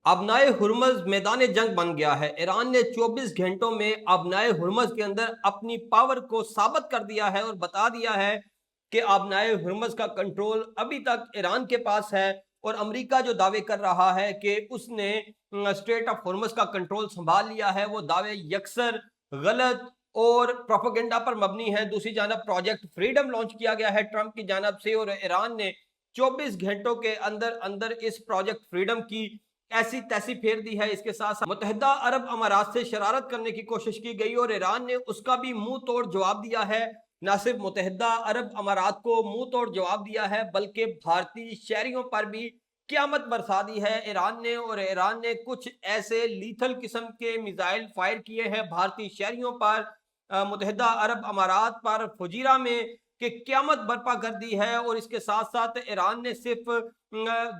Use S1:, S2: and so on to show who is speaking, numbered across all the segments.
S1: ابنائے Hormuz میدان جنگ بن گیا ہے۔ ایران نے 24 گھنٹوں میں ابنائے ہرمز کے اندر اپنی پاور کو ثابت کر دیا ہے اور بتا دیا ہے کہ ابنائے ہرمز کا کنٹرول ابھی تک ایران کے پاس ہے، اور امریکہ جو دعوے کر رہا ہے کہ اس نے اسٹریٹ آف ہرمز کا کنٹرول سنبھال لیا ہے، وہ دعوے یکسر غلط اور پروپیگنڈا پر مبنی ہے۔ دوسری جانب پروجیکٹ فریڈم لانچ کیا گیا ہے ٹرمپ کی جانب سے، اور ایران نے 24 گھنٹوں کے اندر اندر اس پروجیکٹ فریڈم کی ایسی تیسی پھیر دی ہے۔ اس کے ساتھ متحدہ عرب امارات سے شرارت کرنے کی کوشش کی گئی اور ایران نے اس کا بھی منہ توڑ جواب دیا ہے۔ نہ صرف متحدہ عرب امارات کو منہ توڑ جواب دیا ہے بلکہ بھارتی شہریوں پر بھی قیامت برسا دی ہے ایران نے، اور ایران نے کچھ ایسے لیتھل قسم کے میزائل فائر کیے ہیں بھارتی شہریوں پر، متحدہ عرب امارات پر، فجیرہ میں، کہ قیامت برپا کر دی ہے۔ اور اس کے ساتھ ساتھ ایران نے صرف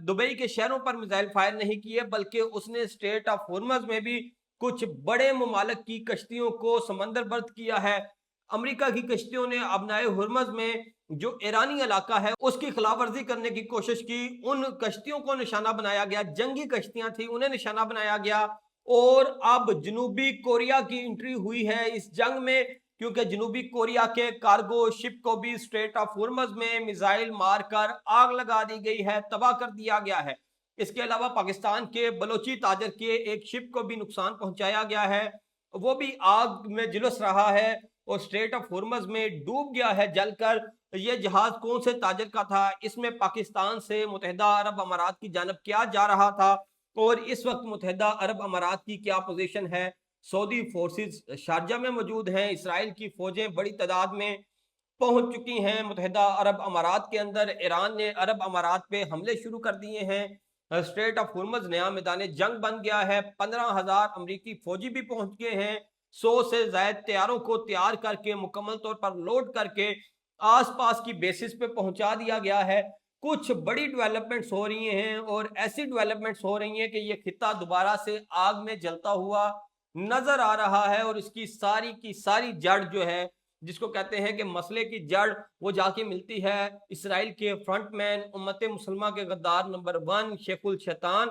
S1: دبئی کے شہروں پر میزائل فائر نہیں کیے بلکہ اس نے اسٹریٹ آف ہرمز میں بھی کچھ بڑے ممالک کی کشتیوں کو سمندر برد کیا ہے۔ امریکہ کی کشتیوں نے ابنائے ہرمز میں جو ایرانی علاقہ ہے اس کی خلاف ورزی کرنے کی کوشش کی، ان کشتیوں کو نشانہ بنایا گیا، جنگی کشتیاں تھیں انہیں نشانہ بنایا گیا، اور اب جنوبی کوریا کی انٹری ہوئی ہے اس جنگ میں، کیونکہ جنوبی کوریا کے کارگو شپ کو بھی اسٹریٹ آف ہرمز میں میزائل مار کر آگ لگا دی گئی ہے، تباہ کر دیا گیا ہے۔ اس کے علاوہ پاکستان کے بلوچی تاجر کے ایک شپ کو بھی نقصان پہنچایا گیا ہے، وہ بھی آگ میں جلس رہا ہے اور اسٹریٹ آف ہرمز میں ڈوب گیا ہے جل کر۔ یہ جہاز کون سے تاجر کا تھا، اس میں پاکستان سے متحدہ عرب امارات کی جانب کیا جا رہا تھا، اور اس وقت متحدہ عرب امارات کی کیا پوزیشن ہے؟ سعودی فورسز شارجہ میں موجود ہیں، اسرائیل کی فوجیں بڑی تعداد میں پہنچ چکی ہیں متحدہ عرب امارات کے اندر، ایران نے عرب امارات پہ حملے شروع کر دیے ہیں، اسٹریٹ آف ہرمز نیا میدان جنگ بن گیا ہے، 15,000 امریکی فوجی بھی پہنچ گئے ہیں، 100 سے زائد طیاروں کو تیار کر کے مکمل طور پر لوڈ کر کے آس پاس کی بیسز پہ پہنچا دیا گیا ہے۔ کچھ بڑی ڈیولپمنٹس ہو رہی ہیں، اور ایسی ڈیولپمنٹس ہو رہی ہیں کہ یہ خطہ دوبارہ سے آگ میں جلتا ہوا نظر آ رہا ہے، اور اس کی ساری جڑ جو ہے، جس کو کہتے ہیں کہ مسئلے کی جڑ، وہ جا کے ملتی ہے اسرائیل کے فرنٹ مین، امت مسلمہ کے غدار نمبر 1، شیخ الشیطان،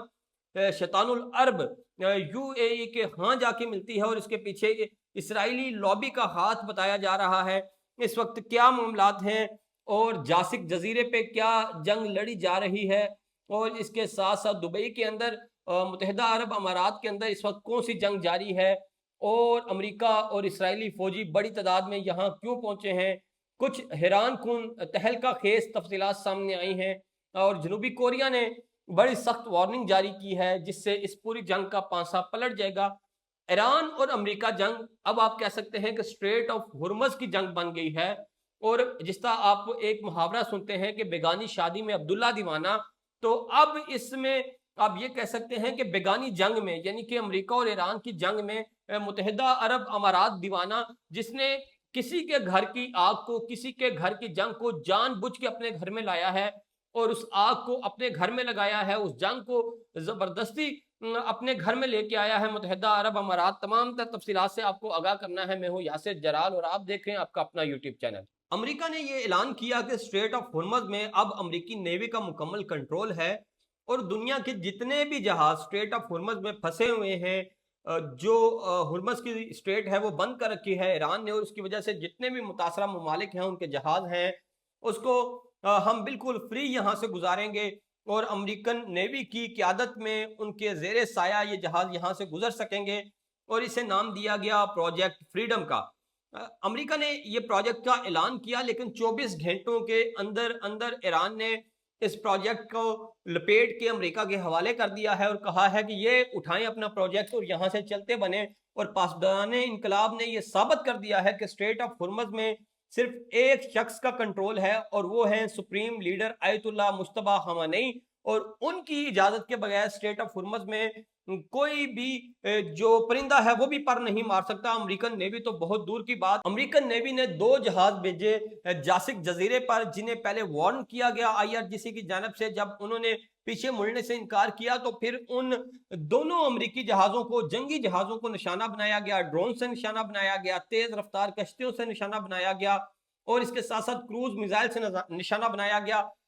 S1: شیطان العرب، یو اے ای کے ہاں جا کے ملتی ہے، اور اس کے پیچھے اسرائیلی لابی کا ہاتھ بتایا جا رہا ہے۔ اس وقت کیا معاملات ہیں اور جاسک جزیرے پہ کیا جنگ لڑی جا رہی ہے، اور اس کے ساتھ ساتھ دبئی کے اندر، متحدہ عرب امارات کے اندر اس وقت کون سی جنگ جاری ہے، اور امریکہ اور اسرائیلی فوجی بڑی تعداد میں یہاں کیوں پہنچے ہیں، کچھ حیران کن تہلکہ خیز تفصیلات سامنے آئی ہیں، اور جنوبی کوریا نے بڑی سخت وارننگ جاری کی ہے جس سے اس پوری جنگ کا پانسا پلٹ جائے گا۔ ایران اور امریکہ جنگ اب آپ کہہ سکتے ہیں کہ اسٹریٹ آف ہرمز کی جنگ بن گئی ہے، اور جس طرح آپ ایک محاورہ سنتے ہیں کہ بیگانی شادی میں عبداللہ دیوانہ، تو اب اس میں آپ یہ کہہ سکتے ہیں کہ بیگانی جنگ میں، یعنی کہ امریکہ اور ایران کی جنگ میں، متحدہ عرب امارات دیوانہ، جس نے کسی کے گھر کی آگ کو، کسی کے گھر کی جنگ کو جان بوجھ کے اپنے گھر میں لایا ہے، اور اس آگ کو اپنے گھر میں لگایا ہے، اس جنگ کو زبردستی اپنے گھر میں لے کے آیا ہے متحدہ عرب امارات۔ تمام تر تفصیلات سے آپ کو آگاہ کرنا ہے، میں ہوں یاسر جلال اور آپ دیکھ رہے ہیں آپ کا اپنا یوٹیوب چینل۔ امریکہ نے یہ اعلان کیا کہ اسٹریٹ آف ہرمز میں اب امریکی نیوی کا مکمل کنٹرول ہے، اور دنیا کے جتنے بھی جہاز اسٹریٹ آف ہرمز میں پھنسے ہوئے ہیں، جو ہرمز کی اسٹریٹ ہے وہ بند کر رکھی ہے ایران نے، اور اس کی وجہ سے جتنے بھی متاثرہ ممالک ہیں ان کے جہاز ہیں اس کو ہم بالکل فری یہاں سے گزاریں گے، اور امریکن نیوی کی قیادت میں ان کے زیر سایہ یہ جہاز یہاں سے گزر سکیں گے، اور اسے نام دیا گیا پروجیکٹ فریڈم کا۔ امریکہ نے یہ پروجیکٹ کا اعلان کیا، لیکن 24 گھنٹوں کے اندر اندر ایران نے اس پروجیکٹ کو لپیٹ کے امریکہ کے حوالے کر دیا ہے، اور کہا ہے کہ یہ اٹھائیں اپنا پروجیکٹ اور یہاں سے چلتے بنے، اور پاسداران انقلاب نے یہ ثابت کر دیا ہے کہ اسٹریٹ آف ہرمز میں صرف ایک شخص کا کنٹرول ہے، اور وہ ہیں سپریم لیڈر آیت اللہ مجتبی خامنئی، اور ان کی اجازت کے بغیر اسٹریٹ آف ہرمز میں کوئی بھی جو پرندہ ہے وہ بھی پر نہیں مار سکتا۔ امریکن نیوی تو بہت دور کی بات، امریکن نیوی نے 2 جہاز بھیجے جاسک جزیرے پر، جنہیں پہلے وارن کیا گیا IRGC کی جانب سے، جب انہوں نے پیچھے مڑنے سے انکار کیا تو پھر ان دونوں امریکی جہازوں کو، جنگی جہازوں کو نشانہ بنایا گیا، ڈرون سے نشانہ بنایا گیا، تیز رفتار کشتیوں سے نشانہ بنایا گیا، اور اس کے ساتھ ساتھ کروز میزائل سے نشانہ بنایا گیا۔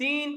S1: 3